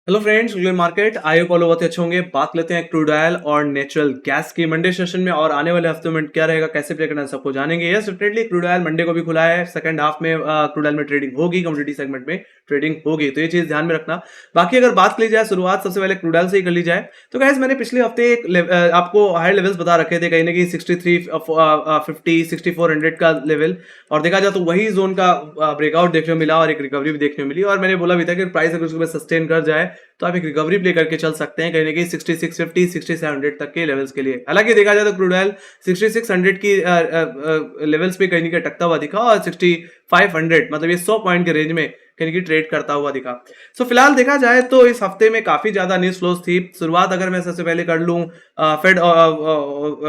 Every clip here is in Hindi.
Hello friends, global market I hope बहुत अच्छे होंगे। बात लेते हैं क्रूड ऑयल और नेचुरल गैस की मंडे सेशन में, और आने वाले हफ्ते में क्या रहेगा, कैसे प्ले करना है, सबको जानेंगे। Yes, definitely crude oil Monday को भी खुला है। सेकंड हाफ में क्रूड ऑयल में ट्रेडिंग होगी, कमोडिटी सेगमेंट में ट्रेडिंग होगी, तो ये चीज ध्यान में रखना। बाकी अगर बात की जाए, शुरुआत सबसे पहले क्रूड ऑयल से ही कर ली जाए, तो गाइस मैंने पिछले हफ्ते आपको हायर लेवल्स बता रखे थे, कहीं ना कहीं 63 50 6400 का लेवल, और देखा जाए तो वही जोन का ब्रेकआउट देखने को मिला और एक रिकवरी भी देखने को मिली। और मैंने बोला भी था कि प्राइस अगर उसको सस्टेन कर जाए तो आप एक रिकवरी प्ले करके चल सकते हैं, कहीं ना कहीं 6650 6700 तक के लेवल्स के लिए। हालांकि देखा जाए तो क्रूड ऑयल 6600 की लेवल्स पे कहीं ना कहीं अटकता हुआ दिखा, और 6500 मतलब ये 100 पॉइंट के रेंज में कहीं की ट्रेड करता हुआ दिखा। सो फिलहाल देखा जाए तो इस हफ्ते में काफी ज्यादा न्यूज फ्लोज थी। शुरुआत अगर मैं सबसे पहले कर लूं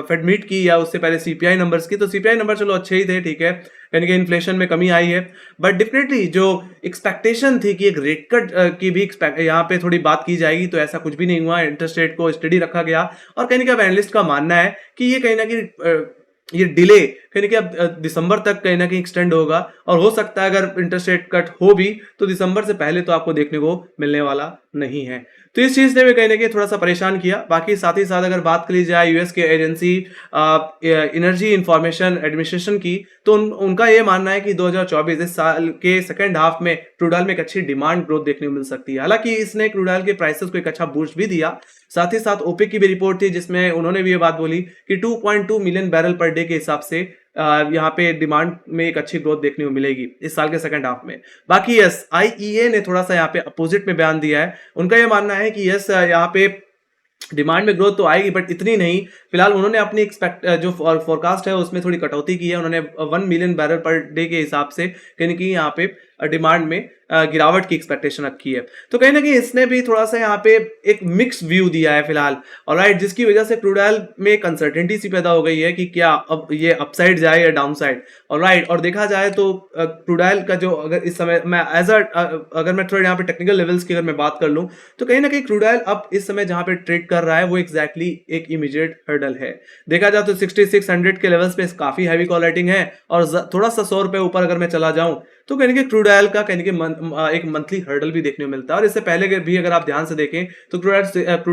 फेड मीट की, या उससे पहले सीपीआई नंबर्स की, तो सीपीआई नंबर चलो अच्छे ही थे, ठीक है, यानी कि इन्फ्लेशन में कमी आई है। बट डेफिनेटली जो एक्सपेक्टेशन थी कि एक रेट कट की भी यहाँ पे थोड़ी बात की जाएगी, तो ऐसा कुछ भी नहीं हुआ। इंटरेस्ट रेट को स्टडी रखा गया, और कहीं ना कहीं एनालिस्ट का मानना है कि ये कहीं ना कहीं ये डिले कहीं ना कहीं अब दिसंबर तक कहीं ना कहीं एक्सटेंड होगा, और हो सकता है अगर इंटरेस्ट रेट कट हो भी तो दिसंबर से पहले तो आपको देखने को मिलने वाला नहीं है। तो इस चीज ने भी कहीं ना कहीं थोड़ा सा परेशान किया। बाकी साथ ही साथ अगर बात करी जाए यूएस के एजेंसी एनर्जी इंफॉर्मेशन एडमिनिस्ट्रेशन की, तो उनका ये मानना है कि 2024 इस साल के सेकंड हाफ में क्रूड ऑयल में एक अच्छी डिमांड ग्रोथ देखने को मिल सकती है। हालांकि इसने क्रूड ऑयल के प्राइसेस को एक अच्छा बूस्ट भी दिया। साथ ही साथ ओपेक की भी रिपोर्ट थी, जिसमें उन्होंने भी ये बात बोली कि 2.2 मिलियन बैरल पर डे के हिसाब से यहाँ पे डिमांड में एक अच्छी ग्रोथ देखने को मिलेगी इस साल के सेकंड हाफ में। बाकी यस, आईईए ने थोड़ा सा यहाँ पे अपोजिट में बयान दिया है। उनका ये मानना है कि यस, यहाँ पे डिमांड में ग्रोथ तो आएगी, बट इतनी नहीं। फिलहाल उन्होंने अपनी जो फोरकास्ट है उसमें थोड़ी कटौती की है। उन्होंने 1 मिलियन बैरल पर डे के हिसाब से कहीं ना कहीं यहाँ पे डिमांड में गिरावट की एक्सपेक्टेशन रखी है। तो कहीं ना कहीं इसने भी थोड़ा सा यहाँ पे एक मिक्स व्यू दिया है फिलहाल, ऑलराइट, जिसकी वजह से क्रूड ऑयल में एक अनसर्टेनिटी सी पैदा हो गई है कि क्या अब ये अपसाइड जाए या डाउन साइड, ऑलराइट। और देखा जाए तो क्रूड ऑयल का जो अगर इस समय मैं अगर मैं थोड़ा यहाँ पे टेक्निकल लेवल्स की अगर मैं बात कर लूँ, तो कहीं ना कहीं क्रूड ऑयल अब इस समय जहां पे ट्रेड कर रहा है वो एग्जैक्टली एक इमीडिएट हर्डल है। देखा जाए तो 6600 के लेवल्स पे काफी हैवी कॉलरेटिंग है, और थोड़ा सा 100 रुपए ऊपर अगर मैं चला जाऊं तो कहने के क्रूड ऑयल का कहने के एक मंथली हर्डल भी देखने को मिलता है। और इससे पहले भी अगर आप ध्यान से देखें तो क्रूड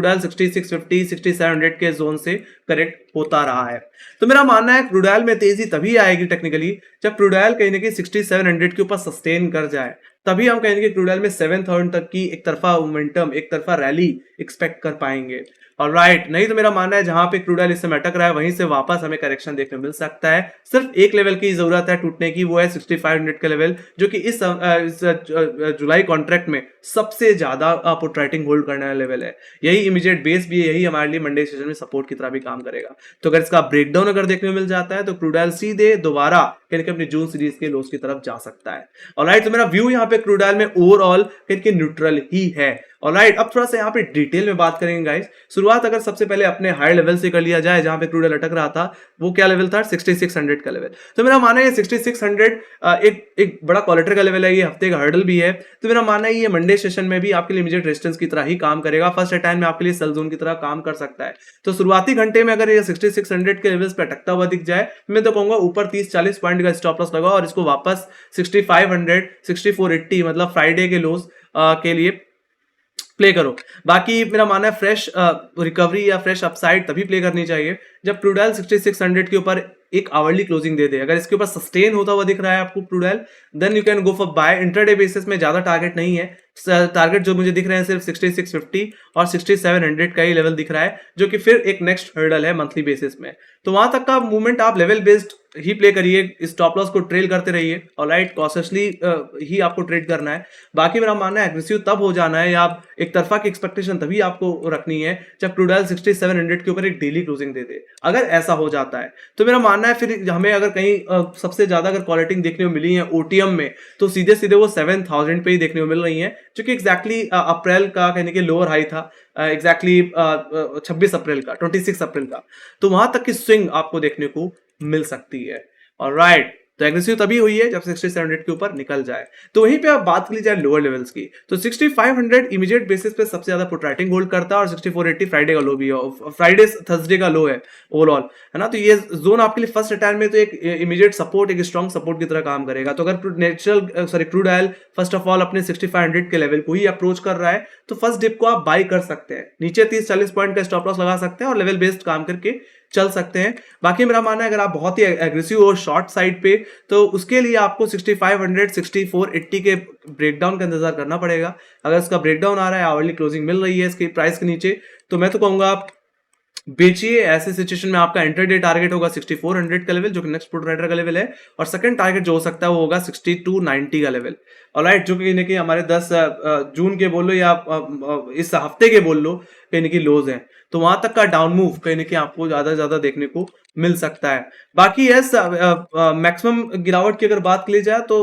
ऑयल 6650 6700 के जोन से करेक्ट होता रहा है। तो मेरा मानना है क्रूड ऑयल में तेजी तभी आएगी टेक्निकली जब क्रूड ऑयल कहीं ना कहीं 6700 के ऊपर सस्टेन कर जाए, तभी हम कहेंगे क्रूड ऑयल में 7000 तक की एक तरफा मोमेंटम, एक तरफा रैली एक्सपेक्ट कर पाएंगे, ऑलराइट। नहीं तो मेरा मानना है जहां पे क्रूड ऑयल इस समय अटक रहा है वहीं से वापस हमें करेक्शन देखने मिल सकता है। सिर्फ एक लेवल की जरूरत है टूटने की, वो है 6500 का लेवल, जो कि इस जुलाई कॉन्ट्रैक्ट में सबसे ज्यादा पुट होल्ड करने वाला लेवल है। यही इमीडिएट बेस भी है, यही हमारे लिए मंडे सेशन में सपोर्ट की तरह भी काम करेगा। तो अगर इसका ब्रेकडाउन अगर देखने को मिल जाता है तो क्रूड ऑयल सीधे दोबारा कहीं अपनी जून सीरीज के लोस की तरफ जा सकता है, ऑलराइट। तो मेरा व्यू यहाँ पे क्रूड ऑयल में ओवरऑल कहीं न्यूट्रल ही है, ऑलराइट। अब थोड़ा सा यहाँ पे डिटेल में बात करेंगे गाइस। शुरुआत अगर सबसे पहले अपने हाई लेवल से कर लिया जाए, जहां पे क्रूड ऑयल अटक रहा था, वो क्या लेवल था, 6600 का लेवल। तो मेरा मानना है 6600 एक बड़ा क्वालिटर का लेवल है, ये हफ्ते का हर्डल भी है। तो मेरा मानना है ये मंडे सेशन में भी आपके लिए इमीडिएट रेजिस्टेंस की तरह ही काम करेगा, फर्स्ट अटैक में आपके लिए सेल जोन की तरह काम कर सकता है। तो शुरुआती घंटे में अगर ये 6600 के लेवल्स पे अटकता हुआ दिख जाए, मैं तो कहूंगा ऊपर 30-40 पॉइंट का स्टॉप लॉस लगा और इसको वापस 6500 6480 मतलब फ्राइडे के लोस के लिए प्ले करो। बाकी मेरा मानना है फ्रेश रिकवरी या फ्रेश अपसाइड तभी प्ले करनी चाहिए जब क्रूड ऑयल 6600 के ऊपर एक आवरली क्लोजिंग दे दे। अगर इसके ऊपर सस्टेन होता हुआ दिख रहा है आपको crude oil, then you can go for buy. Intraday basis में ज्यादा टारगेट नहीं है, टारगेट जो मुझे दिख रहे हैं सिर्फ 6650 और 6700 का ही लेवल दिख रहा है, जो कि फिर एक नेक्स्ट हर्डल है मंथली बेसिस में। तो वहां तक का मूवमेंट आप लेवल बेस्ड ही प्ले करिए, स्टॉप लॉस को ट्रेल करते रहिए, ऑलराइट, कॉशियसली ही आपको ट्रेड करना है। बाकी मेरा मानना है एग्रेसिव तब हो जाना है या एक तरफा की एक्सपेक्टेशन तभी आपको रखनी है जब क्रूड ऑयल 6700 के ऊपर एक डेली क्लोजिंग दे दे। अगर ऐसा हो जाता है तो मेरा मानना है फिर हमें अगर कहीं सबसे ज्यादा अगर क्वालिटी देखने को मिली है ओटीएम में, तो सीधे सीधे वो 7000 पे ही देखने को मिल रही है, जो कि एग्जैक्टली अप्रैल का कहने के लोअर हाई था, एग्जैक्टली 26 अप्रैल का, 26 अप्रैल का। तो वहां तक की स्विंग आपको देखने को मिल सकती है, ऑलराइट। तो एग्रेसिव तभी हुई है जब 6700 के ऊपर निकल जाए। तो वहीं पे आप बात कर ली जाए लोअर लेवल्स की, तो 6500 इमीडिएट बेसिस पे सबसे ज्यादा पुट राइटिंग होल्ड करता है, और 6480 फ्राइडे का लो भी है, फ्राइडे थर्सडे का लो है ओवरऑल, है ना। तो ये जोन आपके लिए फर्स्ट रिटायर में तो एक इमीडिएट सपोर्ट, एक स्ट्रॉन्ग सपोर्ट की तरह काम करेगा। तो अगर natural sorry crude oil first of all अपने 6500 के लेवल को ही अप्रोच कर रहा है, तो फर्स्ट डिप को आप बाई कर सकते हैं, नीचे 30-40 पॉइंट का स्टॉप लॉस लगा सकते हैं और लेवल बेस्ड काम करके चल सकते हैं। बाकी मेरा मानना है अगर आप बहुत ही एग्रेसिव हो शॉर्ट साइड पे, तो उसके लिए आपको 6500 6480 के ब्रेकडाउन का इंतजार करना पड़ेगा। अगर इसका ब्रेकडाउन आ रहा है, आवरली क्लोजिंग मिल रही है इसकी प्राइस के नीचे, तो मैं तो कहूंगा आप बेचिए। ऐसे सिचुएशन में आपका एंटर डे टारगेट होगा 6400 का लेवल, जो कि नेक्स्ट पुट राइटर का लेवल है, और सेकंड टारगेट जो हो सकता है वो होगा 6290 का लेवल, ऑलराइट, जो कि कि हमारे 10 जून के बोल लो या इस हफ्ते के बोल लो, कहीं ना कहीं लोज हैं। तो वहां तक का डाउन मूव कहीं ना कहीं आपको ज्यादा से ज्यादा देखने को मिल सकता है। बाकी यस, मैक्सिमम गिरावट की अगर बात की जाए तो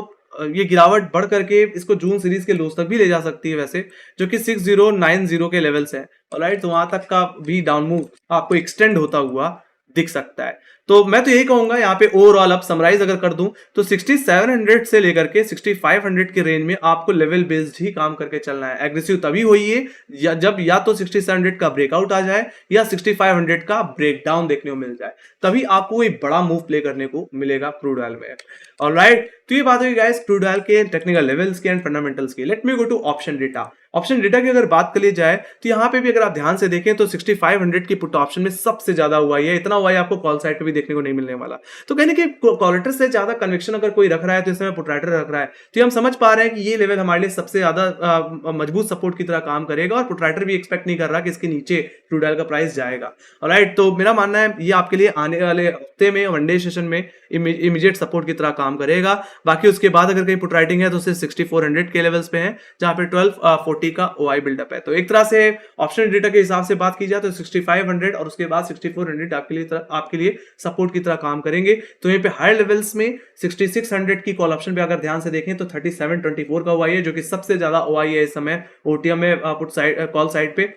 ये गिरावट बढ़ करके इसको जून सीरीज के लोस तक भी ले जा सकती है वैसे, जो कि 6090 के लेवल्स है, ऑलराइट। तो वहां तक का भी डाउन मूव आपको एक्सटेंड होता हुआ दिख सकता है। तो मैं तो यही कहूंगा यहाँ पे ओवरऑल अब समराइज अगर कर दूं तो 6700 से लेकर के 6500 के रेंज में आपको लेवल बेस्ड ही काम करके चलना है। एग्रेसिव तभी होइए जब या तो 6700 का ब्रेकआउट आ जाए या 6500 का ब्रेकडाउन देखने को मिल जाए, तभी आपको एक बड़ा मूव प्ले करने को मिलेगा क्रूड ऑयल में, ऑलराइट। तो ये बात हुई गाइस क्रूड ऑयल के टेक्निकल लेवल्स के एंड फंडामेंटल्स की। Let me go to option data. Option data की अगर बात कर ली जाए तो यहाँ पे भी अगर आप ध्यान से देखें तो 6500 की पुट ऑप्शन में सबसे ज्यादा हुआ है, इतना हुआ है आपको कॉल साइड पे भी देखने को नहीं मिलने वाला। तो कहने कि कॉलेटर से ज्यादा कन्विक्शन अगर कोई रख रहा है तो इसमें पुट राइटर रख रहा है, तो हम समझ पा रहे हैं कि ये लेवल हमारे लिए सबसे ज्यादा मजबूत सपोर्ट की तरह काम करेगा, और पुट राइटर भी एक्सपेक्ट नहीं कर रहा कि इसके नीचे क्रूड ऑयल का प्राइस जाएगा, ऑलराइट। तो मेरा मानना है ये आपके लिए आने वाले हफ्ते में वनडे सेशन में इमीडिएट सपोर्ट की तरह काम करेगा। बाकी उसके बाद अगर कहीं पुट राइटिंग है तो सिर्फ 6400 के लेवल्स पे है, जहां पे 1240 का ओआई बिल्डअप है। तो एक तरह से ऑप्शन डेटा के हिसाब से बात की जाए तो 6500 और उसके बाद 6400 आपके लिए सपोर्ट की तरह काम करेंगे। तो यहाँ पे हायर लेवल्स में 6600 की कॉल ऑप्शन पे अगर ध्यान से देखें तो 3724 का ओआई है, जो कि सबसे ज्यादा ओआई है इस समय ओटीएम में पुट साइड कॉल साइड पे।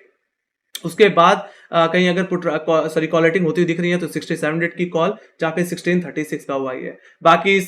उसके बाद कहीं अगर पुट सॉरी कॉलेटिंग होती हुई दिख रही है तो 6700 की कॉल, जहां पे 1636 का हुआ है। बाकी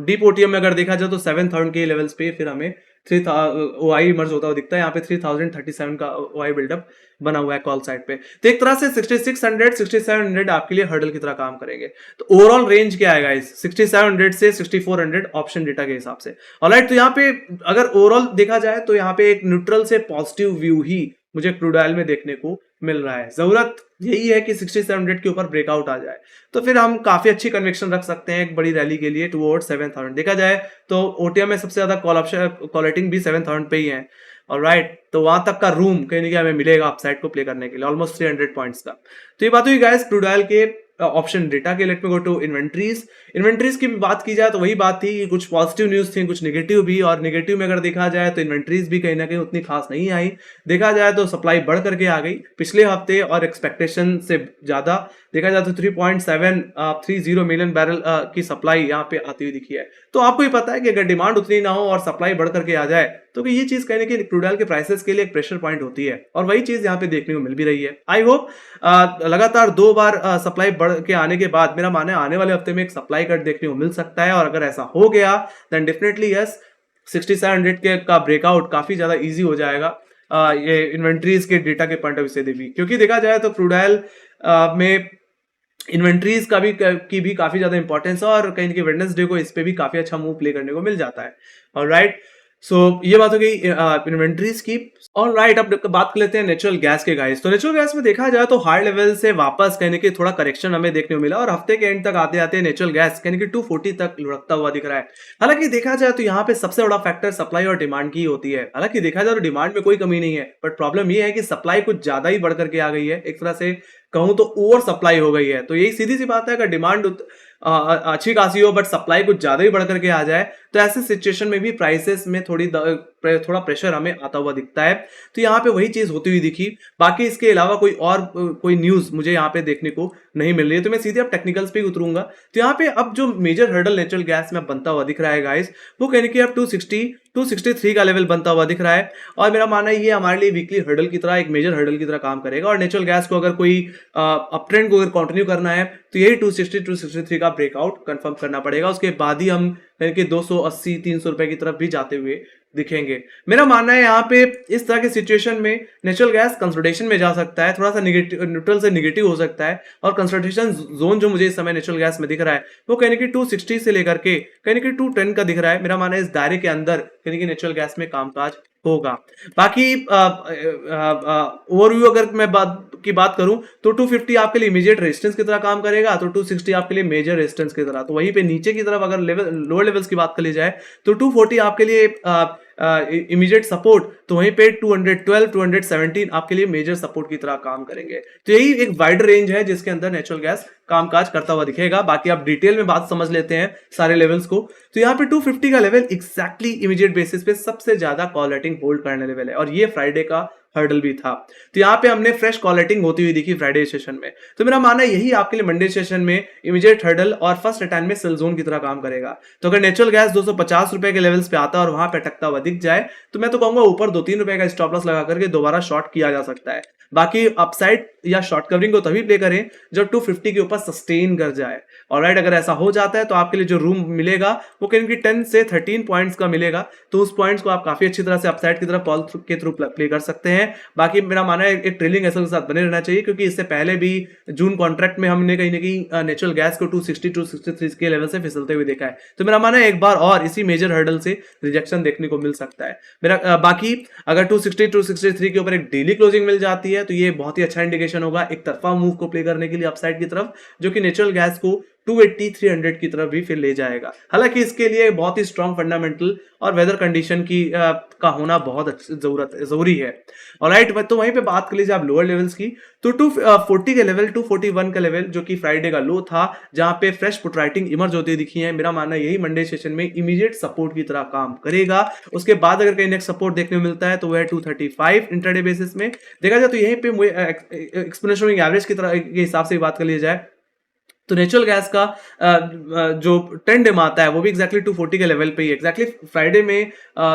डीप ओटीएम में अगर देखा जाए तो 7000 के लेवल्स पे फिर हमें 3000 ओआई मर्ज होता हुआ दिखता है, यहाँ पे 3037 का ओआई बिल्डअप बना हुआ है कॉल साइड पे। तो एक तरह से 6600 6700 आपके लिए हर्डल की तरह काम करेंगे। तो ओवरऑल रेंज क्या आएगा इस 6700 से 6400 ऑप्शन डेटा के हिसाब से, ऑलराइट। तो यहाँ पे अगर ओवरऑल देखा जाए तो यहाँ पे एक न्यूट्रल से पॉजिटिव व्यू ही मुझे क्रूड ऑयल में देखने को मिल रहा है। जरूरत यही है कि 6700 के ऊपर ब्रेकआउट आ जाए, तो फिर हम काफी अच्छी कन्विक्शन रख सकते हैं एक बड़ी रैली के लिए टुवर्ड 7000। देखा जाए तो ओटीएम में सबसे ज्यादा कॉल ऑप्शन कॉलेटिंग भी 7000 पे ही है, ऑलराइट। तो वहां तक का रूम कहीं ना कहीं हमें मिलेगा अपसाइड को प्ले करने के लिए ऑलमोस्ट 300 पॉइंट्स का। तो ये बात हुई गाइस क्रूड ऑयल के ऑप्शन डेटा के। Let me go to inventories की भी बात की जाए तो वही बात थी कि कुछ पॉजिटिव न्यूज थी, कुछ नेगेटिव भी, और नेगेटिव में अगर देखा जाए तो इन्वेंट्रीज भी कहीं ना कहीं उतनी खास नहीं आई। देखा जाए तो सप्लाई बढ़ करके आ गई पिछले हफ्ते और एक्सपेक्टेशन से ज्यादा। देखा जाए तो 3.730 मिलियन बैरल की सप्लाई यहाँ पे आती हुई दिखी है। तो आपको ही पता है कि अगर डिमांड उतनी ना हो और सप्लाई बढ़ करके आ जाए तो ये चीज कहने के क्रूड ऑयल के प्राइसेस के लिए एक प्रेशर पॉइंट होती है, और वही चीज यहाँ पे देखने को मिल भी रही है। आई होप लगातार 2 बार सप्लाई बढ़ के आने के बाद मेरा मानना है आने वाले हफ्ते में एक सप्लाई कट देखने को मिल सकता है, और अगर ऐसा हो गया देन डेफिनेटली यस 6700 के का ब्रेकआउट काफी ज्यादा इजी हो जाएगा ये इन्वेंट्रीज के डेटा के पॉइंट ऑफ व्यू से भी। क्योंकि देखा जाए तो क्रूड ऑयल में इन्वेंट्रीज की भी काफी ज्यादा इंपॉर्टेंस है, और कहीं वेडनेसडे को इस पे भी काफी अच्छा मूव प्ले करने को मिल जाता है, ऑलराइट। सो ये बात हो गई इन्वेंट्रीज की। ऑलराइट, अब बात कर लेते हैं नेचुरल गैस के गाइस। तो नेचुरल गैस में देखा जाए तो हाई लेवल से वापस कहने की थोड़ा करेक्शन हमें देखने को मिला, और हफ्ते के एंड तक आते आते नेचुरल गैस कहने की 240 तक लुढ़कता हुआ दिख रहा है। हालांकि देखा जाए तो यहाँ पे सबसे बड़ा फैक्टर सप्लाई और डिमांड की होती है। हालांकि देखा जाए तो डिमांड में कोई कमी नहीं है, बट प्रॉब्लम ये है कि सप्लाई कुछ ज्यादा ही बढ़ करके आ गई है, एक तरह से कहूं तो ओवर सप्लाई हो गई है। तो यही सीधी सी बात है, अगर डिमांड अच्छी खासी हो बट सप्लाई कुछ ज्यादा ही बढ़ करके आ जाए तो ऐसे सिचुएशन में भी प्राइसेस में थोड़ी थोड़ा प्रेशर हमें आता हुआ दिखता है। तो यहाँ पे वही चीज होती हुई दिखी। बाकी इसके अलावा कोई न्यूज मुझे यहाँ पे देखने को नहीं मिल रही है। तो मैं सीधे अब टेक्निकल्स पे ही उतरूंगा। तो यहाँ पे अब जो मेजर हर्डल नेचुरल गैस में बनता हुआ दिख रहा है गाइस, वो कहने की अब 263 का लेवल बनता हुआ दिख रहा है। और मेरा मानना है ये हमारे लिए वीकली हर्डल की तरह, एक मेजर हर्डल की तरह काम करेगा। और नेचुरल गैस को अगर कोई अप ट्रेंड को अगर कंटिन्यू करना है तो यही 263 का ब्रेकआउट कंफर्म करना पड़ेगा। उसके बाद ही हम 280-300 रुपए की तरफ भी जाते हुए दिखेंगे। मेरा मानना है यहाँ पे इस तरह के सिचुएशन में नेचुरल गैस कंसोलिडेशन में जा सकता है, थोड़ा सा निगेटिव, न्यूट्रल से निगेटिव हो सकता है। और कंसोलिडेशन जोन जो मुझे इस समय नेचुरल गैस में दिख रहा है वो कहने की 260 से लेकर के कहने की 210 का दिख रहा है। मेरा मानना है इस दायरे के अंदर कहने की नेचुरल गैस में कामकाज होगा। बाकी ओवरव्यू अगर मैं बात करूं तो 250 आपके लिए इमीडिएट रेजिस्टेंस की तरह काम करेगा, तो 260 आपके लिए मेजर रेजिस्टेंस की तरह। तो वहीं पे नीचे की तरफ अगर लोअर लेवल्स की बात कर ली जाए तो 240 आपके लिए इमीडिएट सपोर्ट, तो वहीं पे 212 217 आपके लिए मेजर सपोर्ट की तरह काम करेंगे। तो यही एक वाइड रेंज है जिसके अंदर नेचुरल गैस कामकाज करता हुआ दिखेगा। बाकी आप डिटेल में बात समझ लेते हैं सारे लेवल्स को। तो यहाँ पे 250 का लेवल एग्जैक्टली इमीडिएट बेसिस पे सबसे ज्यादा कॉल रेटिंग होल्ड करने लेवल है, और ये फ्राइडे का हर्डल भी था। तो यहाँ पे हमने फ्रेश कॉल रेटिंग होती हुई दिखी फ्राइडे सेशन में। तो मेरा मानना है यही आपके लिए मंडे सेशन में इमीडिएट हर्डल और फर्स्ट रिटर्न में सेल जोन की तरह काम करेगा। तो अगर नेचुरल गैस 250 रुपए के लेवल्स पे आता है और वहां पे अटकता हुआ दिख जाए तो मैं तो कहूंगा ऊपर 2-3 रुपए का स्टॉप लॉस लगा करके दोबारा शॉर्ट किया जा सकता है। बाकी अपसाइड या शॉर्ट कवरिंग को तभी प्ले करें जब 250 के ऊपर सस्टेन कर जाए। ऑलराइट, अगर ऐसा हो जाता है तो आपके लिए जो रूम मिलेगा वो कहीं 10 से 13 पॉइंट्स का मिलेगा। तो उस पॉइंट्स को आप काफी अच्छी तरह से अपसाइड की तरफ कॉल के थ्रू प्ले कर सकते हैं। बाकी मेरा मानना है एक ट्रेलिंग एसएल के साथ बने रहना चाहिए, क्योंकि इससे पहले भी जून कॉन्ट्रैक्ट में हमने कहीं ना कहीं नेचुरल गैस को 260-263 के लेवल से फिसलते हुए देखा है। तो मेरा मानना है एक बार और इसी मेजर हर्डल से रिजेक्शन देखने को मिल सकता है। मेरा बाकी अगर 260-263 के ऊपर एक डेली क्लोजिंग मिल जाती है तो ये बहुत ही अच्छा इंडिकेशन होगा एक तरफा मूव को प्ले करने के लिए अपसाइड की तरफ, जो कि नेचुरल गैस को 280-300 की तरफ भी फिर ले जाएगा। हालांकि इसके लिए बहुत ही स्ट्रॉन्ग फंडामेंटल और वेदर कंडीशन का होना बहुत जरूरी है। ऑलराइट, तो वहीं पे बात कर लीजिए आप लोअर लेवल्स की, तो 240 के लेवल, 241 का लेवल जो कि फ्राइडे का लो था, जहां पे फ्रेश पुट राइटिंग इमर्ज होती दिखी है। मेरा मानना यही मंडे सेशन में इमीडिएट सपोर्ट की तरह काम करेगा। उसके बाद अगर कहीं नेक्स्ट सपोर्ट देखने को मिलता है तो वह 235 इंट्राडे बेसिस में देखा जाए। तो यहीं पे एक्सपोनेंशियल एवरेज की तरह के हिसाब से बात कर ली जाए तो नेचुरल गैस का जो ट्रेंड एम आता है वो भी एक्जैक्टली 240 के लेवल पे ही, एक्जैक्टली फ्राइडे में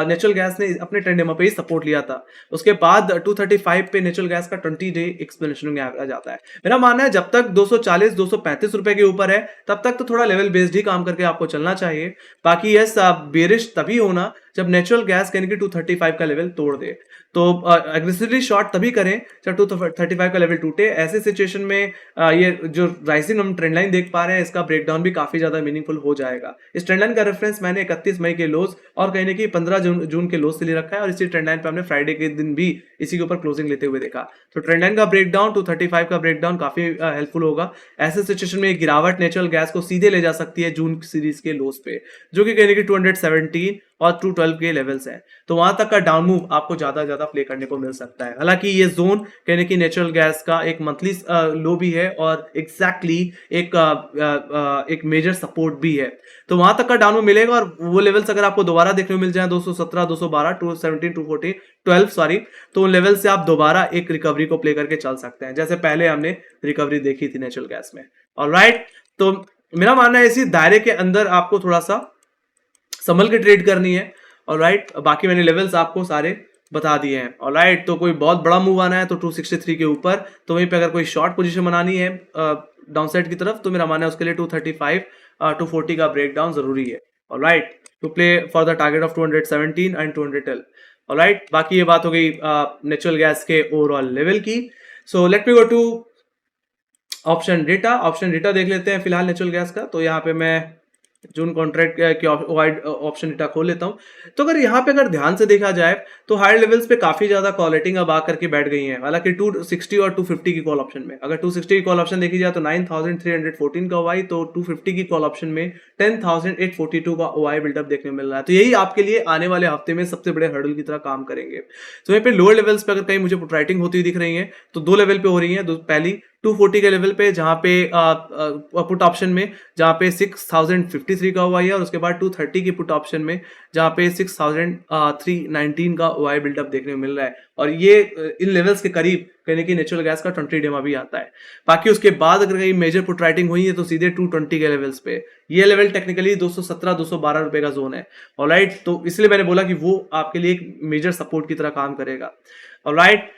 नेचुरल गैस ने अपने ट्रेंड एम पे ही सपोर्ट लिया था। उसके बाद 235 पे नेचुरल गैस का 20 डे एक्सप्लेनेशन आ जाता है। मेरा मानना है जब तक 240-235 रुपए के ऊपर है तब तक तो थोड़ा लेवल बेस्ड ही काम करके आपको चलना चाहिए। बाकी यस, बेरिश तभी होना जब नेचुरल गैस कहने की 235 का लेवल तोड़ दे। तो एग्रेसिवली शॉर्ट तभी करें जब 235 का लेवल टूटे। ऐसे सिचुएशन में ये जो राइजिंग हम ट्रेंड लाइन देख पा रहे हैं इसका ब्रेकडाउन भी काफी ज्यादा मीनिंगफुल हो जाएगा। इस ट्रेंड लाइन का रेफरेंस मैंने 31 मई के लोज और कहने की 15 जून के लोज से ले रखा है, और इसी ट्रेंड लाइन पे हमने फ्राइडे के दिन भी इसी के ऊपर क्लोजिंग लेते हुए देखा। तो ट्रेंड लाइन का ब्रेकडाउन 235 का ब्रेकडाउन काफी हेल्पफुल होगा। ऐसे सिचुएशन में गिरावट नेचुरल गैस को सीधे ले जा सकती है जून सीरीज के लोज पे, जो कि कहने की 217 और 212 के लेवल्स हैं। तो वहां तक का डाउन मूव आपको ज्यादा प्ले करने को मिल सकता है। हालांकि ये जोन कहने की नेचुरल गैस का एक मंथली लो भी है और एग्जैक्टली एक मेजर सपोर्ट भी है। तो वहां तक का डाउन मूव मिलेगा, और वो लेवल्स अगर आपको दोबारा देखने को मिल जाए 217, 212, 217, 240, 12 सॉरी, तो उन लेवल से आप दोबारा एक रिकवरी को प्ले करके चल सकते हैं, जैसे पहले हमने रिकवरी देखी थी नेचुरल गैस में। ऑलराइट, तो मेरा मानना है इसी दायरे के अंदर आपको थोड़ा सा संभल के ट्रेड करनी है। ऑलराइट, बाकी मैंने लेवल्स आपको सारे बता दिए हैं। ऑलराइट, तो कोई बहुत बड़ा मूव आना है तो 263 के ऊपर, तो वहीं पे अगर कोई शॉर्ट पोजीशन बनानी है डाउनसाइड की तरफ तो मेरा मानना है उसके लिए 235 240 का ब्रेकडाउन जरूरी है। Alright, to play for the target of 217 and 212। Alright, बाकी ये बात हो गई नेचुरल गैस के ओवरऑल लेवल की। So let me go to option data. Option data देख लेते हैं फिलहाल नेचुरल गैस का। तो यहाँ पे मैं जून कॉन्ट्रैक्ट के वाइड ऑप्शन डेटा खोल लेता हूं। तो अगर यहाँ पे अगर ध्यान से देखा जाए तो हायर लेवल्स पे काफी ज्यादा कॉल रेटिंग अब आकर के बैठ गई है। हालांकि 260 और 250 की कॉल ऑप्शन में, अगर 260 की कॉल ऑप्शन देखी जाए तो 9314 का ओआई, तो 250 की कॉल ऑप्शन में 10842 का ओआई बिल्डअप देखने को मिल रहा है। तो यही आपके लिए आने वाले हफ्ते में सबसे बड़े हर्डल की तरह काम करेंगे। तो यहाँ पे लोअर लेवल्स पे अगर कहीं मुझे पुट राइटिंग होती हुई दिख रही है तो दो लेवल पे हो रही है। पहली 240 के लेवल पे, जहां पे पुट ऑप्शन में जहां पे 6053 का हुआ है, और उसके बाद 230 की पुट ऑप्शन में जहां पे 6319 का वाई बिल्डअप देखने को मिल रहा है। और ये इन लेवल्स के करीब कहने की नेचुरल गैस का 20 डेमा भी आता है। बाकी उसके बाद अगर कहीं मेजर पुट राइटिंग हुई है तो सीधे 220 के लेवल्स पे, ये लेवल टेक्निकली 217-212 रुपए का जोन है। ऑलराइट, तो इसलिए मैंने बोला कि वो आपके लिए एक मेजर सपोर्ट की तरह काम करेगा। ऑलराइट,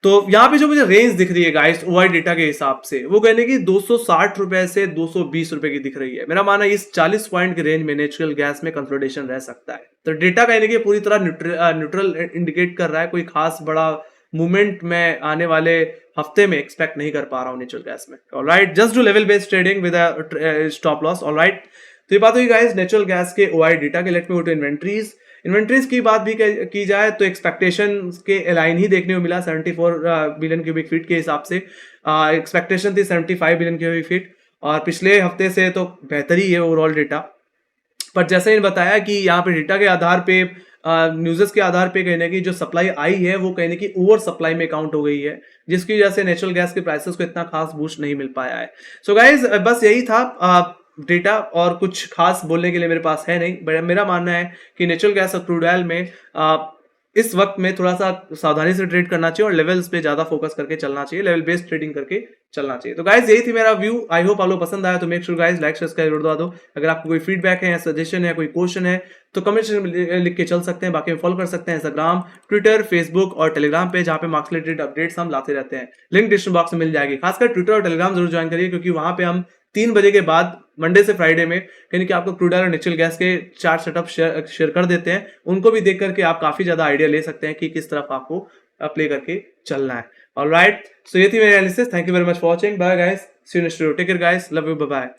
तो यहाँ पे जो मुझे रेंज दिख रही है गाइस ओआई डेटा के हिसाब से, वो कहने की 260 रुपए से 220 रुपए की दिख रही है। मेरा मानना है इस 40 पॉइंट के रेंज में नेचुरल गैस में कंसोलिडेशन रह सकता है। तो डेटा कहने की पूरी तरह न्यूट्रल इंडिकेट कर रहा है, कोई खास बड़ा मूवमेंट में आने वाले हफ्ते में एक्सपेक्ट नहीं कर पा रहा हूँ नेचुरल गैस में। Alright, just do level based trading with stop loss. Alright, तो ये बात हुई गाइस नेचुरल गैस के ओआई डेटा के। Let me go to inventories की बात भी की जाए तो एक्सपेक्टेशन के अलाइन ही देखने को मिला। 74 बिलियन क्यूबिक फीट के हिसाब से एक्सपेक्टेशन थी 75 बिलियन क्यूबिक फीट, और पिछले हफ्ते से तो बेहतर ही है ओवरऑल डेटा। पर जैसे इन बताया कि यहाँ पे डेटा के आधार पे, न्यूज़ेस के आधार पे कहने की जो सप्लाई आई है वो कहने की ओवर सप्लाई में काउंट हो गई है, जिसकी वजह से नेचुरल गैस के प्राइसेस को इतना खास बूस्ट नहीं मिल पाया है। सो गाइज, बस यही था डेटा, और कुछ खास बोलने के लिए मेरे पास है नहीं। बट मेरा मानना है कि नेचुरल गैस और क्रूड ऑयल में इस वक्त में थोड़ा सा सावधानी से ट्रेड करना चाहिए और लेवल्स पे ज्यादा फोकस करके चलना चाहिए, लेवल बेस्ड ट्रेडिंग करके चलना चाहिए। तो गाइज यही थी मेरा व्यू। आई होप आप लोग पसंद आया, तो make sure guys like subscribe जरूर दबा दो। अगर आपको कोई फीडबैक है या सजेशन है, कोई क्वेश्चन है, तो कमेंट सेक्शन में लिख के चल सकते हैं। बाकी में फॉलो कर सकते हैं इंस्टाग्राम, ट्विटर, फेसबुक और टेलीग्राम पे, जहाँ पे मार्क्स रिलेटेड अपडेट्स हम लाते रहते हैं। लिंक डिस्क्रिप्शन बॉक्स में मिल जाएगी। खासकर ट्विटर और टेलीग्राम जरूर ज्वाइन करिए, क्योंकि वहां पे हम 3 बजे के बाद मंडे से फ्राइडे में यानी कि आपको क्रूड ऑयल और नेचुरल गैस के 4 सेटअप शेयर कर देते हैं। उनको भी देख करके आप काफी ज्यादा आइडिया ले सकते हैं कि किस तरफ आपको प्ले करके चलना है। ऑलराइट, सो ये थी मेरी analysis. Thank you very much for watching. Bye guys, see you next video. Take care guys, love you, bye bye.